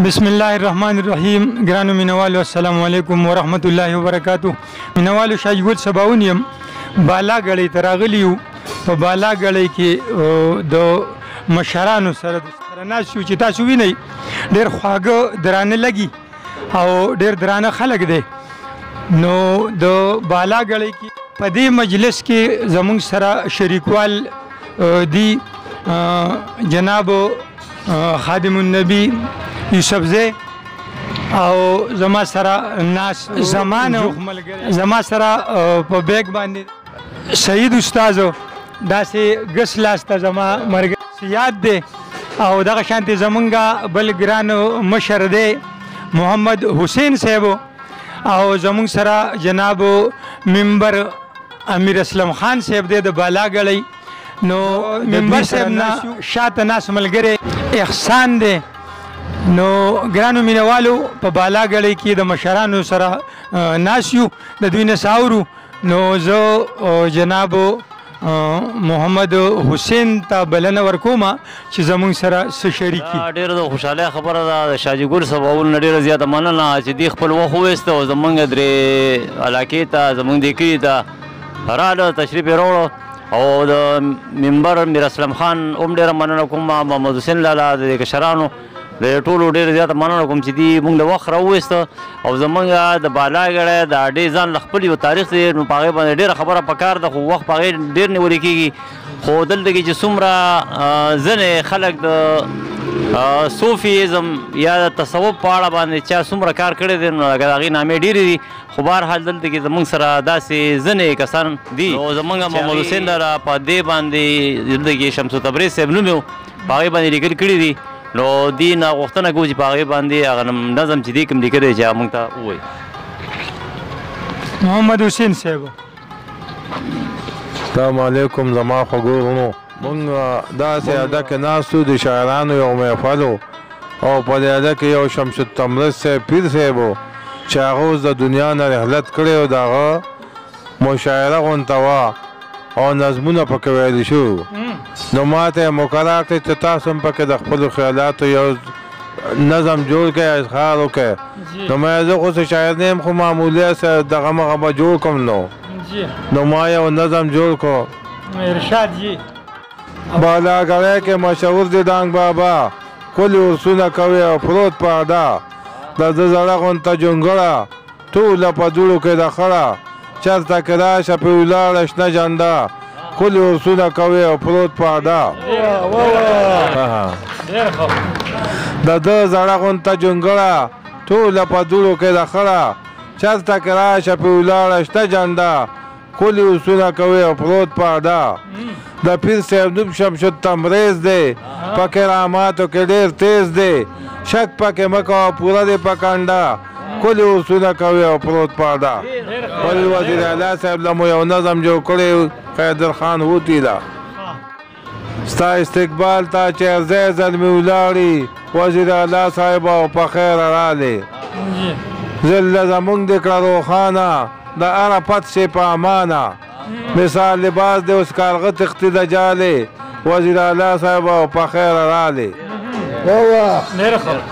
بسم الله الرحمن الرحیم. ګرانو مینوالو السلام علیکم ورحمت الله وبرکاتو. مینوالو شاجګل سباون یم بالا غړی تراغلی یو په بالا غړی کې د مشرانو سره ناسو چې تاسو وینئ ډېر خواږه درانه لګي او ډېر درانه خلک دی. نو د بالا غړی کې په دې مجلس کې زموږ سره شریکوال دی جناب خادم النبی یوسف زی او زما سره ناس زما سره په بیگ باندې سعید استادو داسې ګس لاسته زما مرګ یاد دی او دغه شانتي زمونږ بل ګران مشر دی محمد حسین صاحب او زمونږ سره جناب ممبر امیر اسلم خان صاحب دی د بالا غړی. نو ممبر صاحب نه شاته ناس ملګری احسان دی. نو ګرانو مینوالو په بالا غړی کې د مشرانو سره ناس یو د دوی نه ساورو. نو زه جناب محمد حسین ته بلنه ورکوم چې زموږ سره څه شریکي. ډېره د خوشحالۍ خبره ده د شاجګل سباول نه ډېره زیاته مننه چې دوی خپل وخت وویسته او زموږ درې علاقې ته زموږ دې کلي ته راغله تشریف یې راوړه. او د ممبر میر اسلم خان هم ډېره مننه کوم محمد حسین لالا د کشرانو د ټولو ډېره زیاته مننه کوم چې دوی موږ د وخت راوویسته او زموږ د بالا غړی د ډې ځان له خپل یو تاریخ دی نو په هغې باندې ډېره خبره پکار ده خو وخت په هغې ډېر نیولی کېږي. خو دلته کې چې څومره ځینې خلک د صوفیزم یا د تصوف په اړه باندې چا څومره کار کړی دی نو د هغې نامې ډېرې دي. خو بهرحال دلته کې زموږ سره داسې ځینې کسان دي نو زموږ محمد حسین لره په دې باندې دلته کې شمس تبریز صاحب نوم یو په هغې باندې لیکل کړي دي. نو دې نه غوښتنه کوو چې په هغې باندې هغه نظم چې دې کوم لیکلی چې هغه موږ ته ووایي. محمد حسین صاحب السلام علیکم. زما خوږو وروڼو موږ داسې اده کې ناست وو د شاعرانو یو محفل و او په دې اده کې یو شمس تبریز صاحب پیر صاحب و چې هغه اوس د دنیا نه رحلت کړی و. د هغه مشاعره غونته وه او نظمونه پکې ویلی شو. نو ما ته یې مقرر کړې چې تاسو هم پکې د خپلو خیالاتو یو نظم جوړ کړئ اظهار وکړئ. نو ما زه خو څه شاعر نه یم خو معمولي دغه مغه به جوړ کړم. نو ما یو نظم جوړ کړو. ارشاد جی بالا غړی کې مشهور دی ډانګ بابا کلي ورسونه کوي او پروت په ادا د ده زړه غونته جونګړه ټوله په دوړو کې د خړه چېرته کې راشه پرې ولاړه شنه جنډه کلي ورسونه کوي او پروت په ادا د ده زړه غونته جونګړه ټوله په دوړو کې د خړه چېرته کې راشه پرې ولاړه شنه جنډه کلي ورسونه کوي او پروت په ادا. د پیر صاحب نوم شمشد تبریز دی په کراماتو کې ډېر تیز دی شک پکې مه کوه پوره دی په کنډه کلي ورسونه کوي او پروت په ادا. ولې وزیر اعلی صاحب له مو یو نظم جوړ کړی حیدر خان هوتیله ستا استقبال ته چیرځی زلمې ولاړي وزیر اعلی صاحب او په خیر رالی زله زمونږ دې کړه روښانه د هره پت شي په امانه مثال لباس دی اوس کارغه تختی د جالې وزیر اعلی صاحب او په خیر رالی.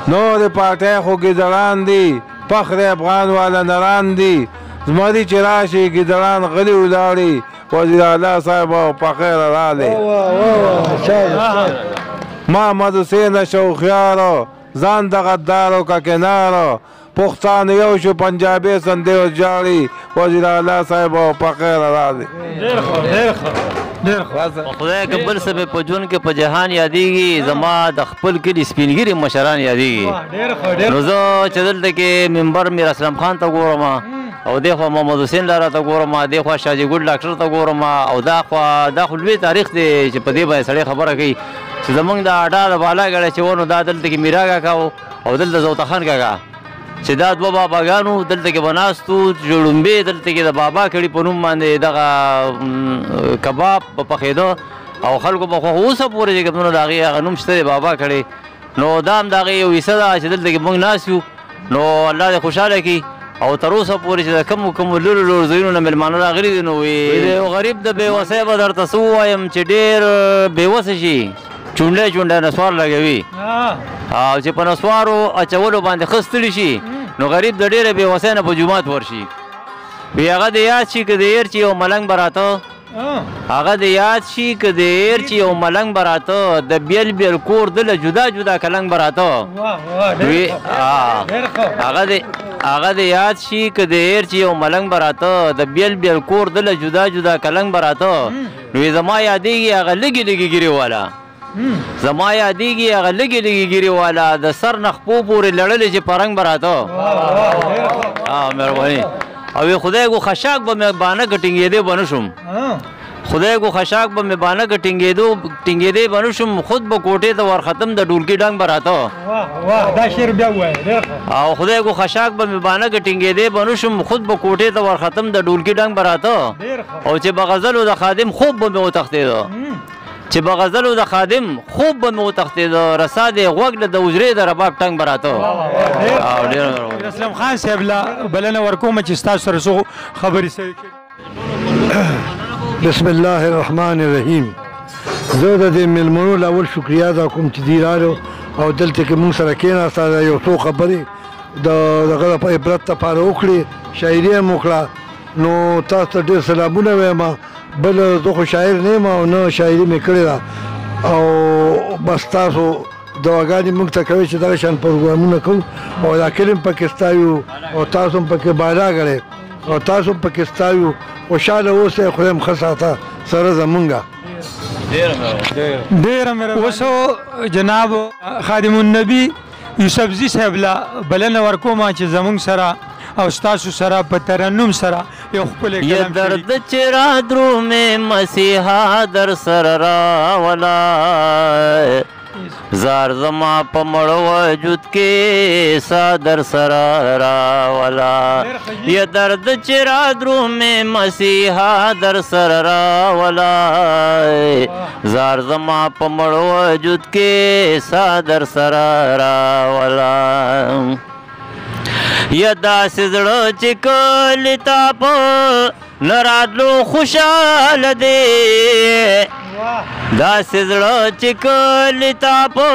نور پاټی خو ګیدړان دي فخر افغان والا نران دي زمري چې راشي ګیدړان غلي ولاړي وزیر اعلی صاحب او په خیر رالی. محمد حسین شوخیارو ځان د غدارو که کنارو پښتانه یو شو پنجابي سندیو جاړي وزیر اعلی صاحب او په خیر راځي. خدای که بل څه مې په ژوند کې په جهان یادېږي زما د خپل کلي سپینګیري مشران یادېږي. نو زه چې دلته کې ممبر میر اسلم خان ته ګورم او دې خوا محمد حسین لاره ته ګورم دې خوا شاجګل ډاکټر ته ګورم او دا خو لوی تاریخ دی چې په دې باندې سړی خبره کوي چې زموږ د اډا د بالا غړی چې و نو دا دلته کې میرا کاکا او دلته زوته خان کاکا چې دا دوه باباګانو دلته کې به ناستو جوړومبې دلته کې د بابا کړي په نوم باندې دغه کباب په پخېده او خلکو به خو اوسه پورې چې کوم د هغې هغه نوم شته دی بابا کړی. نو دا هم د هغې یو حصه ده چې دلته کې موږ ناست یو. نو الله دې خوشحاله کړي او تر اوسه پورې چې د کومو لرو ځایونو نه مېلمانه راغلي دي نو یو غریب د بېوسۍ به درته څه ووایم چې ډېر بېوسه شي چونډی نسوار لګوي او چې په نسوارو اچولو باندې ښه ستړي شي نو غریب د ډېرې بېوسۍ نه په جومات ورشي وی هغه د یاد شي که د هیر چې یو ملنګ به راته هغه د یاد شي که د هیر چې یو ملنګ به راته د بیل بیل کور دله جدا جدا کلنګ به راته هغه د یاد شي که د هیر چې یو ملنګ به راته د بیل بیل کور دله جدا جدا کلنګ به راته نو زما یادېږي هغه لږې لږې ګیرې والا زما یادېږي هغه لږې لږې ګیرې والا د سر نه خپو پورې لړلې چې په رنګ به راته مهرباني او خدای کو خشاک به مې بانه که ټینګېدی به نه شم خدای کو خشاک به مې بانه که ټینګېدی به نه شم خود به کوټې ته ورختم د ډولکي ډنګ به راته دا شعر بیا ووایه او خدای کو خشاک به مې بانه که ټینګېدی به نه شم خود به کوټې ته ورختم د ډولکي ډنګ به راته او چې به غزلو د خادم خوب به مې وتښتېده چې به غزلو د خادم خوب به مې وتښتېده رسا دې غوږ له د حجرې د رباب ټنګ به راته اسلام خان صاحب له بلنه ورکوم چې ستاسو سره څو خبرې سوي بسم الله الرحمن الرحیم زه د دې مېلمنو له اول شکریا ادا کوم چې دوی راغلو او دلته کې موږ سره کېناسته یو څو خبرې د دغه په عبرت لپاره وکړې شاعري یې وکړه نو تاسو ته ډېر سلامونه وایم بل زه خو شاعر نه یم او نه شاعري مې کړې ده او بس تاسو دواګانې موږ ته کوئ چې دغه شان پروګرامونه کوو او دا کلیم پکې ستایو او تاسو هم پکې بالا غړئ او تاسو هم پکې ستایو خوشحاله اوسئ خدای هم ښه ساته سره زمونږ ډېره اوس جناب خادم النبي یوسفزي صاحب له بلنه ورکوم چې زمونږ سره او ستاسو سره په ترنم سره یو ښکلی کلام درد چې را درومې مسیحا در سره راولی زار زما په مړو وجود کې سا در سره راولی یا درد چې را درومې مسیحا در سره راولی زار زما په مړو وجود کې سا در سره راولی یا داسې زړه چې کلي تا په نه راتلو خوشحاله دی داسې زړه چې کلي تا په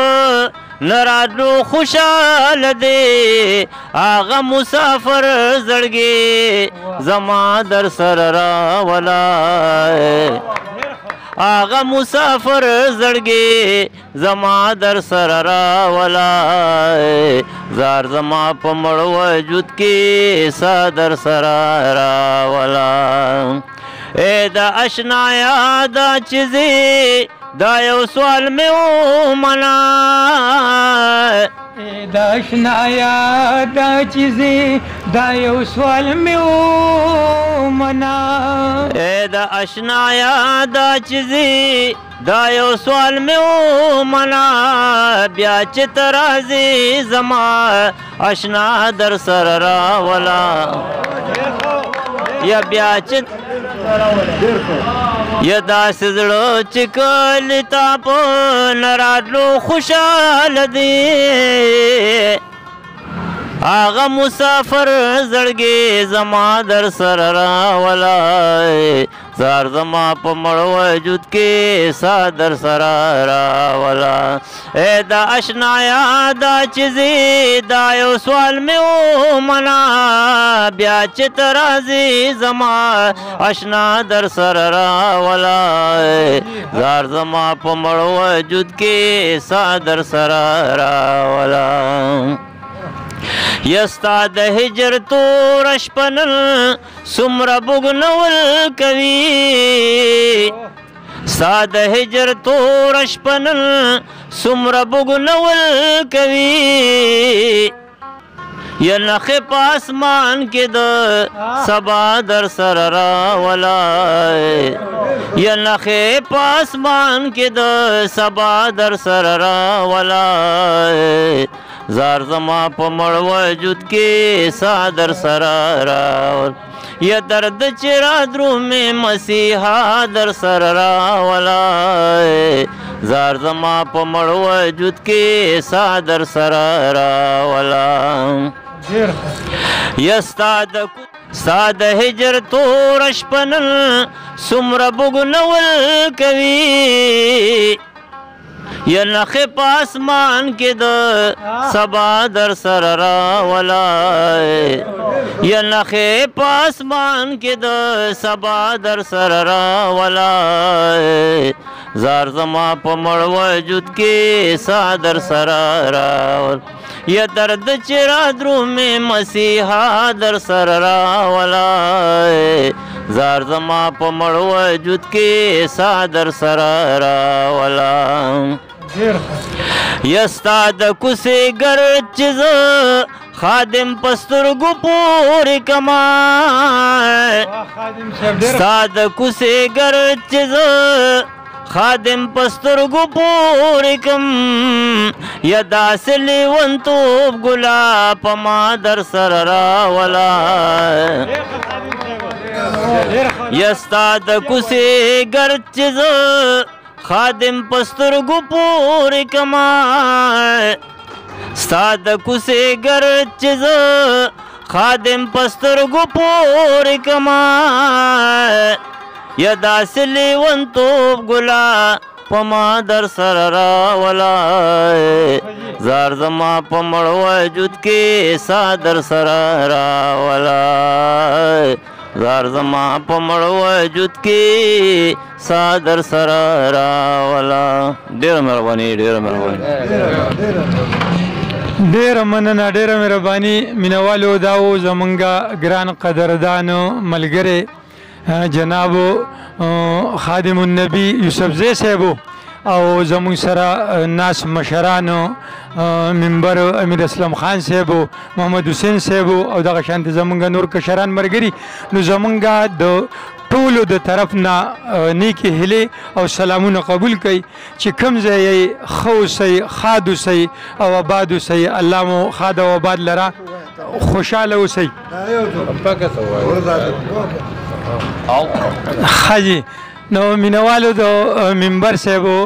نه راتلو خوشحاله دی هغه مسافر زړګي زما در سره راولی هغه مسافر زړګي زما در سره راولی زار زما په مړ وجود کې سا در سره راولی ای دا اشنا یاده چې زی دا یو سوال مې ومنه دا اشنا یاده چې زی دا یو سوال مې ومنه دا اشنا یاده چې زی دا یو سوال مې ومنه بیا چې ته راځې زما اشنا در سره راوله یا بیا چې یا داسې زړه چې کلي تا په نه راتلو خوشحاله دی هغه مسافر زړګي زما در سره راولی زار زما په مړ وجود کې سا در سره راوله ای دا اشنا یاده چې زی دا یو سوال مې ومنه بیا چې ته راځې زما اشنا در سره راولی زار زما په مړ وجود کې سا در سره راوله یستا د هجر تور شپنل سمره بوګنول کوي ستا د هجر تور شپنل سمره بوګنول کوي یا نخې په اسمان کې د سبا در سره راولی یا نخې په اسمان کې د سبا در سره راولی زار زما په مړ وجود کې سا در سره راول یا درد چې را درومې مسیحا در سره راولی زار زما په مړ وجود کې سا در سره راوله یا ستا د هجر تور شپنل سمره بوګنول کوي یا نخې په اسمان کې د سبا در سره راولای یا نخې په اسمان کې د سبا در سره راولای زار زما په مړ وجود کې سا در سره راول یا درد چې را درومې مسیحا در سره راولای زار زما په مړ وجود کې سا در سره راولای یا ستا د کوڅې ګرد چې زه خادم په سترګو پورې کما ستا د کوڅې ګرد چې زه خادم په سترګو پورې کم یا داسې لیونتوب ګلا په ما در سره راولای یا ستا د کوڅې ګرد چې زه خادم په سترګو پورې کما ستا د کوڅې ګرد چې زه خادم په سترګو پورې کما یا داسې لیونتوب ګلا په ما در سره راولای زار زما په مړ وجود کې سا در سره راولای زار زما په مړ وجود کې سا در سره راولای ډېره مهرباني ډېره مهرباني ډېره مننه ډېره مهرباني مینوالو دا و زمونږ ګران قدردانو ملګری جناب خادم النبی یوسفزی صاحبو او زمونږ سره ناس مشرانو منبر امیر اسلام خان صاحبو محمد حسین صاحبو او دغه شانتې زمونږ نور کشران ملګري نو زمونږ د ټولو د طرف نه نیکې هیلې او سلامونه قبول کړئ چې کوم ځای یې ښه اوسئ ښاد اوسئ او آباد اوسئ الله مو ښاد او آباد لره خوشحاله اوسئ ښه جي نو مینوالو د منبر صاحبو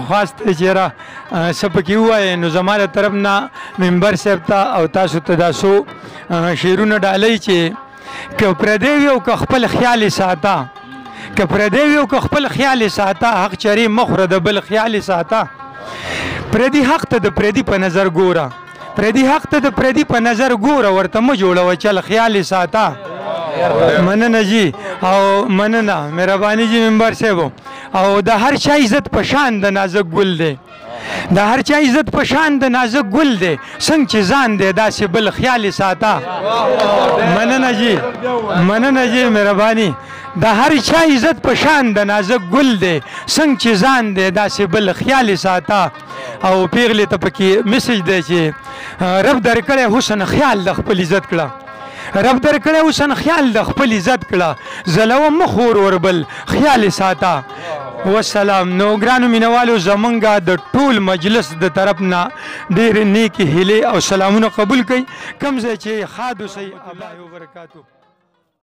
خاص ته چېرې څه پکې ووایې نو زما د طرف نه منبر صاحب ته او تاسو ته دا څو شعرونه ډالۍ چې که پردی وي او که خپل خیال یې ساته که پردی وي او که خپل خیال یې ساته حق چرې مه خوره د بل خیال یې ساته پردي حق ته د پردي په نظر ګوره پردي حق ته د پردي په نظر ګوره ورته مه جوړوه چل خیال یې ساته مننه جی او مننه مهرباني جی منبر صاحبو او د هر چا عزت په شان د نازک ګل دی د هر چا عزت په شان د نازک ګل دی څنګه چې ځان دی داسې بل خیال یې ساته مننه جی مهرباني د هر چا عزت په شان د نازک ګل دی څنګه چې ځان دی داسې بل خیال یې ساته او پیغلې ته پکې میسج دی چې رب درکړی حسن خیال د خپل عزت کړه رب درکړی حسن خیال د خپل عزت کړه ځلوه مخ ور وربل خیال یې ساته والسلام نو ګرانو مینوالو زمونږ د ټول مجلس د طرف نه ډېرې نیکې هیلې او سلامونه قبول کړئ کوم ځای چې ښاد اوسئ الله وبرکاتو